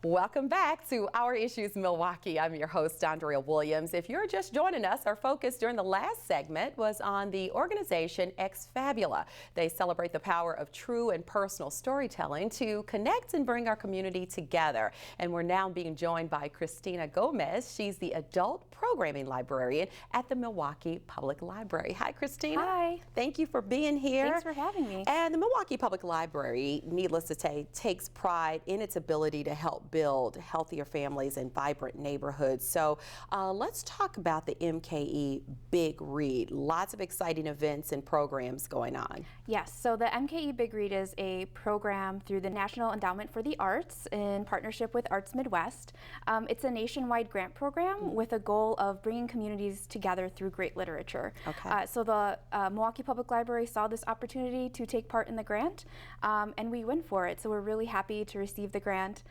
Welcome back to Our Issues Milwaukee. I'm your host, Andrea Williams. If you're just joining us, our focus during the last segment was on the organization Ex Fabula. They celebrate the power of true and personal storytelling to connect and bring our community together. And we're now being joined by Kristina Gomez. She's the adult programming librarian at the Milwaukee Public Library. Hi, Kristina. Hi. Thank you for being here. Thanks for having me. And the Milwaukee Public Library, needless to say, takes pride in its ability to help build healthier families and vibrant neighborhoods. So let's talk about the MKE Big Read. Lots of exciting events and programs going on. Yes, so the MKE Big Read is a program through the National Endowment for the Arts in partnership with Arts Midwest. It's a nationwide grant program with a goal of bringing communities together through great literature. Okay. So the Milwaukee Public Library saw this opportunity to take part in the grant, and we went for it. So we're really happy to receive the grant.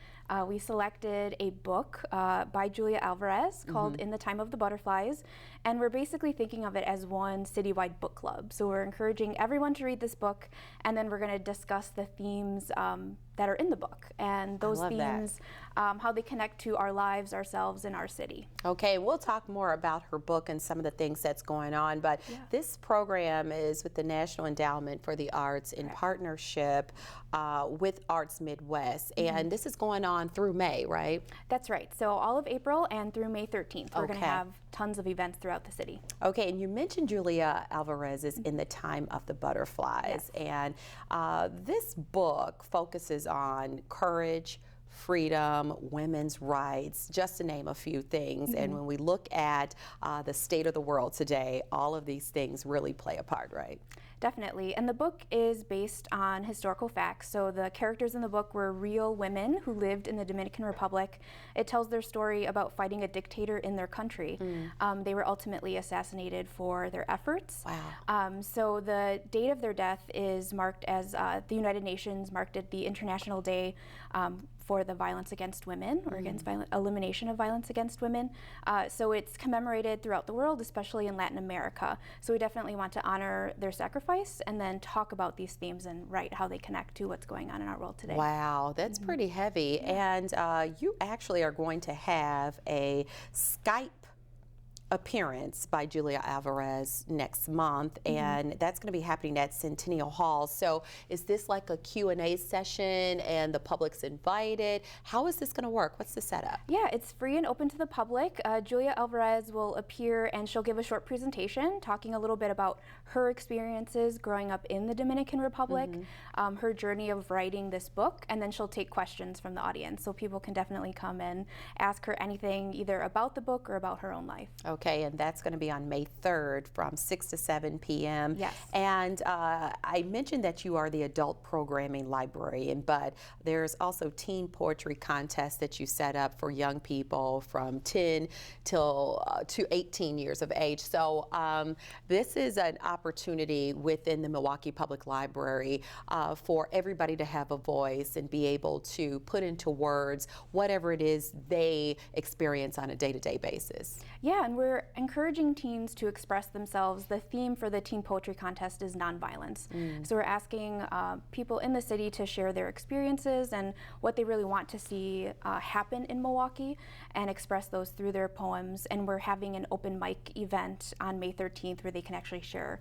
We selected a book by Julia Alvarez called In the Time of the Butterflies, and we're basically thinking of it as one citywide book club. So we're encouraging everyone to read this book, and then we're going to discuss the themes that are in the book, and those themes, how they connect to our lives, ourselves, and our city. Okay, we'll talk more about her book and some of the things that's going on, but this program is with the National Endowment for the Arts in partnership with Arts Midwest, and this is going on through May, right? That's right. So all of April and through May 13th, we're going to have tons of events throughout the city. Okay, and you mentioned Julia Alvarez's In the Time of the Butterflies, and this book focuses on courage, freedom, women's rights, just to name a few things. And when we look at the state of the world today, all of these things really play a part, right? Definitely, and the book is based on historical facts. So the characters in the book were real women who lived in the Dominican Republic. It tells their story about fighting a dictator in their country. They were ultimately assassinated for their efforts. Wow. So the date of their death is marked as the United Nations marked it the International Day for the violence against women, or against elimination of violence against women. So it's commemorated throughout the world, especially in Latin America. So we definitely want to honor their sacrifice and then talk about these themes and write how they connect to what's going on in our world today. Wow, that's pretty heavy. And you actually are going to have a Skype appearance by Julia Alvarez next month, and that's going to be happening at Centennial Hall. So is this like a Q&A session and the public's invited? How is this going to work? What's the setup? Yeah, it's free and open to the public. Julia Alvarez will appear and she'll give a short presentation talking a little bit about her experiences growing up in the Dominican Republic, her journey of writing this book, and then she'll take questions from the audience. So people can definitely come and ask her anything either about the book or about her own life. Okay, and that's going to be on May 3rd from 6 to 7 p.m. Yes. And I mentioned that you are the adult programming librarian, but there's also teen poetry contests that you set up for young people from 10 to 18 years of age. So this is an opportunity within the Milwaukee Public Library for everybody to have a voice and be able to put into words whatever it is they experience on a day-to-day basis. Yeah, and we're encouraging teens to express themselves. The theme for the teen poetry contest is nonviolence. So we're asking people in the city to share their experiences and what they really want to see happen in Milwaukee and express those through their poems. And we're having an open mic event on May 13th where they can actually share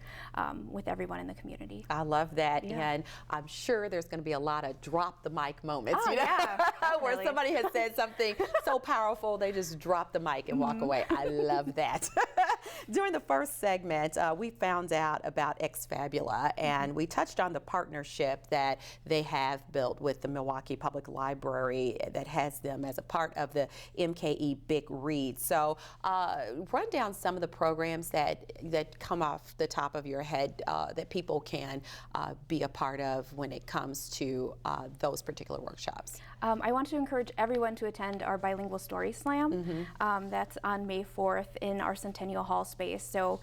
with everyone in the community. I love that, and I'm sure there's going to be a lot of drop the mic moments, Oh, you know? yeah, where somebody has said something so powerful they just drop the mic and walk away. I love that. During the first segment, we found out about Ex Fabula, and we touched on the partnership that they have built with the Milwaukee Public Library that has them as a part of the MKE Big Read. So run down some of the programs that come off the top of your head that people can be a part of when it comes to those particular workshops. I want to encourage everyone to attend our bilingual story slam. That's on May 4th in our Centennial Hall space. So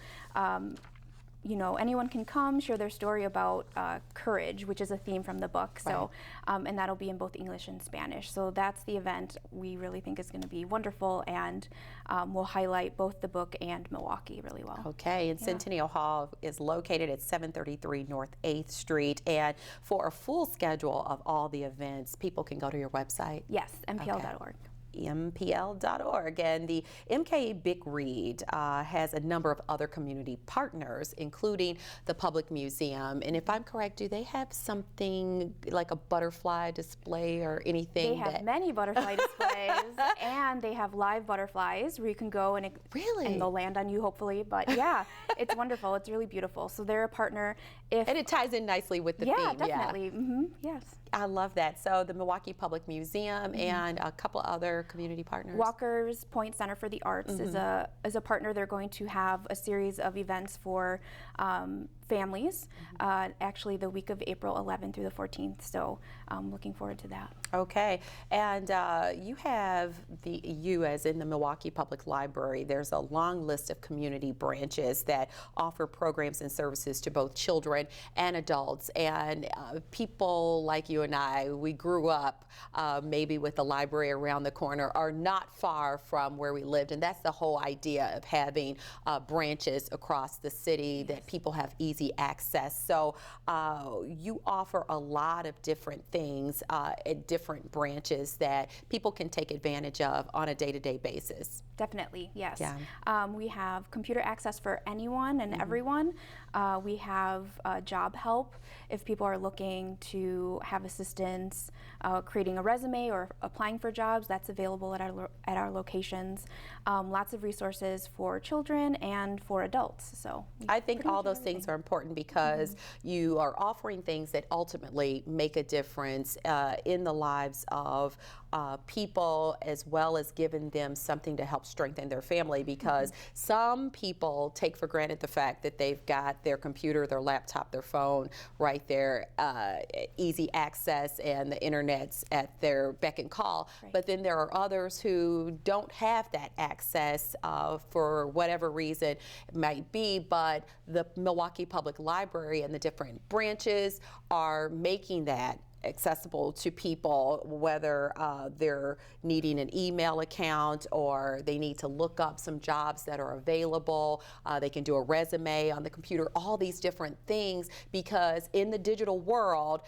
anyone can come, share their story about courage, which is a theme from the book. So, and that'll be in both English and Spanish. So that's the event we really think is going to be wonderful, and will highlight both the book and Milwaukee really well. Okay, and Centennial Hall is located at 733 North 8th Street. And for a full schedule of all the events, people can go to your website? Yes, mpl.org. mpl.org. And the MK Big Read has a number of other community partners, including the Public Museum. And if I'm correct, do they have something like a butterfly display or anything? They have many butterfly displays, and they have live butterflies where you can go and and they'll land on you, hopefully. But yeah, it's wonderful. It's really beautiful. So they're a partner. And it ties in nicely with the theme. Yeah, definitely. Yes. I love that. So the Milwaukee Public Museum and a couple other community partners. Walker's Point Center for the Arts is a partner. They're going to have a series of events for families, actually the week of April 11th through the 14th. So I'm looking forward to that. Okay, and you have you as in the Milwaukee Public Library, there's a long list of community branches that offer programs and services to both children and adults. And people like you and I, we grew up maybe with the library around the corner, are not far from where we lived. And that's the whole idea of having branches across the city that people have easy access. So you offer a lot of different things at different branches that people can take advantage of on a day-to-day basis. Definitely, yes. Yeah. We have computer access for anyone and everyone. We have job help if people are looking to have assistance creating a resume or applying for jobs. That's available at our locations. Lots of resources for children and for adults. So I think all those things are important because you are offering things that ultimately make a difference in the lives of people, as well as giving them something to help strengthen their family, because some people take for granted the fact that they've got their computer, their laptop, their phone right there, easy access, and the internet's at their beck and call. But then there are others who don't have that access for whatever reason it might be, but the Milwaukee Public Library and the different branches are making that accessible to people, whether they're needing an email account or they need to look up some jobs that are available. They can do a resume on the computer, all these different things, because in the digital world,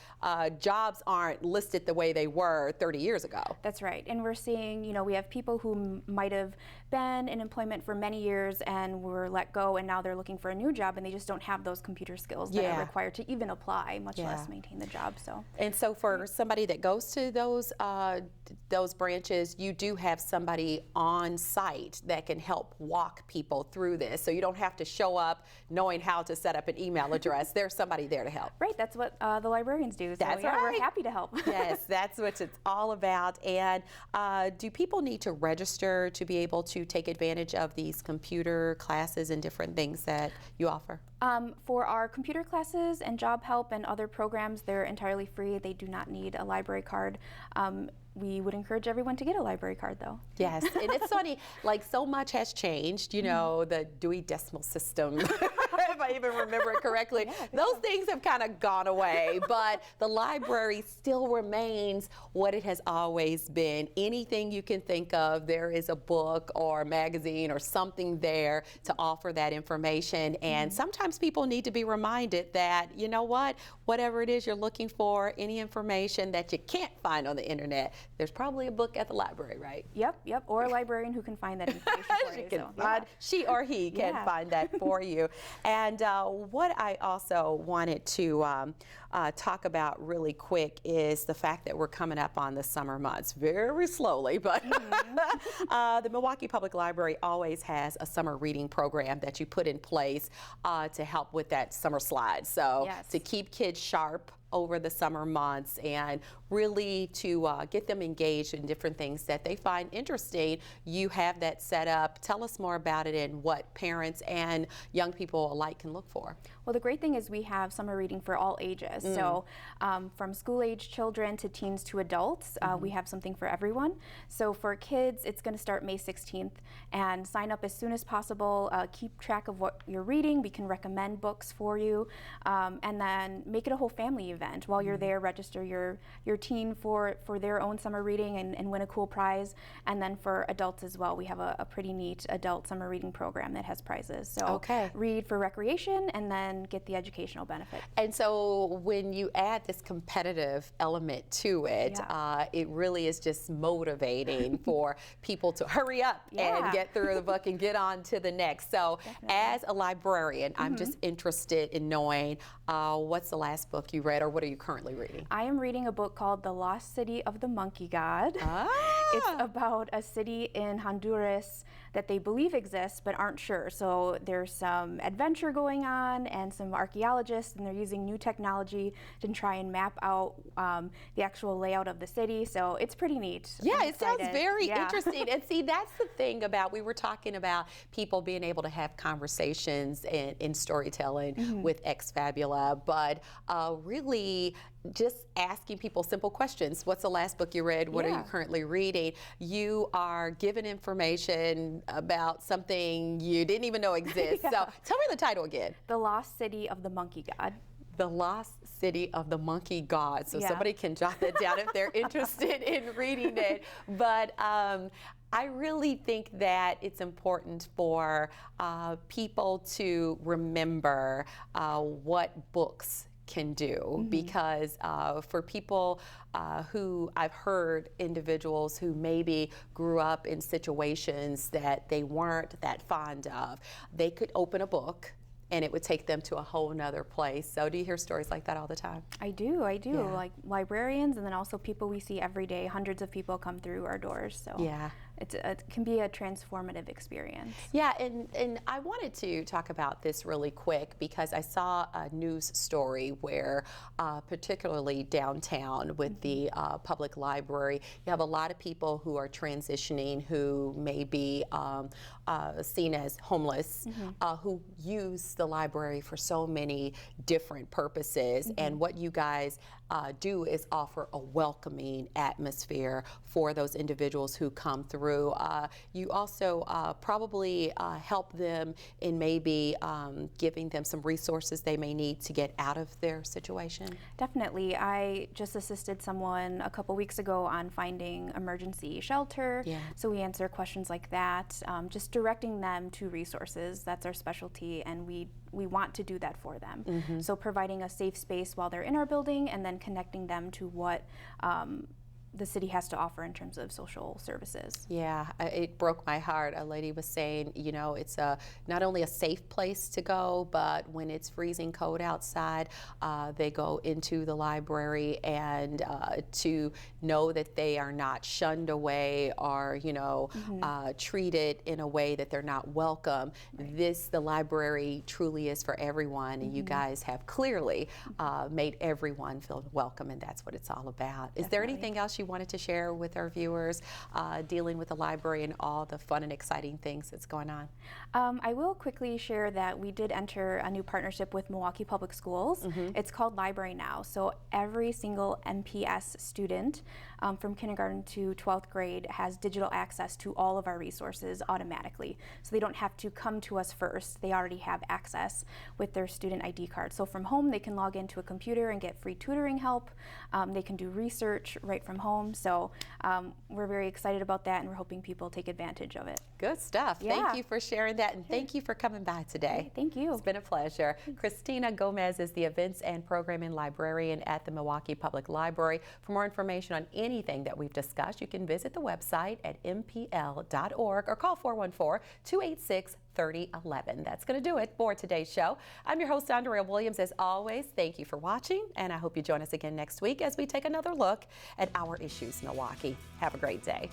jobs aren't listed the way they were 30 years ago. That's right. And we're seeing, we have people who might have been in employment for many years and were let go, and now they're looking for a new job, and they just don't have those computer skills that are required to even apply, much less maintain the job. So for somebody that goes to those branches, you do have somebody on site that can help walk people through this. So you don't have to show up knowing how to set up an email address. There's somebody there to help. Right, that's what the librarians do. So that's we're happy to help. Yes, that's what it's all about. And do people need to register to be able to take advantage of these computer classes and different things that you offer? For our computer classes and job help and other programs, they're entirely free. They do not need a library card. We would encourage everyone to get a library card, though. Yes, and it's funny, like so much has changed, the Dewey Decimal System, if I even remember it correctly. Those things have kind of gone away, but the library still remains what it has always been. Anything you can think of, there is a book or a magazine or something there to offer that information. And sometimes people need to be reminded that, whatever it is you're looking for, any information that you can't find on the internet, there's probably a book at the library, right? Yep, or a librarian who can find that information for you. She or he can find that for you. And what I also wanted to talk about really quick is the fact that we're coming up on the summer months very slowly, but the Milwaukee Public Library always has a summer reading program that you put in place to help with that summer slide. So to keep kids sharp over the summer months and really to get them engaged in different things that they find interesting. You have that set up. Tell us more about it and what parents and young people alike can look for. Well, the great thing is we have summer reading for all ages. So from school-age children to teens to adults, we have something for everyone. So for kids, it's going to start May 16th, and sign up as soon as possible. Keep track of what you're reading. We can recommend books for you, and then make it a whole family event. While you're there, register your teen for their own summer reading and win a cool prize. And then for adults as well, we have a pretty neat adult summer reading program that has prizes. So read for recreation and then get the educational benefit. And so when you add this competitive element to it, it really is just motivating for people to hurry up and get through the book and get on to the next. So as a librarian, I'm just interested in knowing what's the last book you read, or what are you currently reading? I am reading a book called The Lost City of the Monkey God. It's about a city in Honduras that they believe exists but aren't sure. So there's some adventure going on and some archaeologists, and they're using new technology to try and map out the actual layout of the city. So it's pretty neat. Yeah, it sounds very interesting. And see, that's the thing about, we were talking about people being able to have conversations in storytelling with Ex Fabula, but really just asking people simple questions. What's the last book you read? What are you currently reading? You are given information about something you didn't even know exists. So tell me the title again. The Lost City of the Monkey God. The Lost City of the Monkey God. So somebody can jot that down if they're interested in reading it. But I really think that it's important for people to remember what books can do, because for people who I've heard individuals who maybe grew up in situations that they weren't that fond of, they could open a book and it would take them to a whole nother place. So do you hear stories like that all the time? I do. Like librarians, and then also people we see every day. Hundreds of people come through our doors. So it can be a transformative experience. Yeah, and I wanted to talk about this really quick because I saw a news story where, particularly downtown with the public library, you have a lot of people who are transitioning who may be seen as homeless, who use the library for so many different purposes. And what you guys do is offer a welcoming atmosphere for those individuals who come through. You also probably help them in maybe giving them some resources they may need to get out of their situation. Definitely. I just assisted someone a couple weeks ago on finding emergency shelter. So we answer questions like that, just directing them to resources. That's our specialty, and we want to do that for them. So providing a safe space while they're in our building, and then connecting them to what the city has to offer in terms of social services. Yeah, it broke my heart. A lady was saying, you know, it's not only a safe place to go, but when it's freezing cold outside, they go into the library, and to know that they are not shunned away or, you know, treated in a way that they're not welcome. The library truly is for everyone, and you guys have clearly made everyone feel welcome, and that's what it's all about. Is there anything else you wanted to share with our viewers dealing with the library and all the fun and exciting things that's going on? I will quickly share that we did enter a new partnership with Milwaukee Public Schools. It's called Library Now. So every single MPS student from kindergarten to 12th grade has digital access to all of our resources automatically. So they don't have to come to us first. They already have access with their student ID card. So from home, they can log into a computer and get free tutoring help. They can do research right from home. So we're very excited about that, and we're hoping people take advantage of it. Good stuff. Thank you for sharing that, and thank you for coming by today. Thank you. It's been a pleasure. Kristina Gomez is the Events and Programming Librarian at the Milwaukee Public Library. For more information on anything that we've discussed, you can visit the website at mpl.org or call 414-286-3011. That's going to do it for today's show. I'm your host, Andrea Williams. As always, thank you for watching, and I hope you join us again next week as we take another look at our issues, Milwaukee. Have a great day.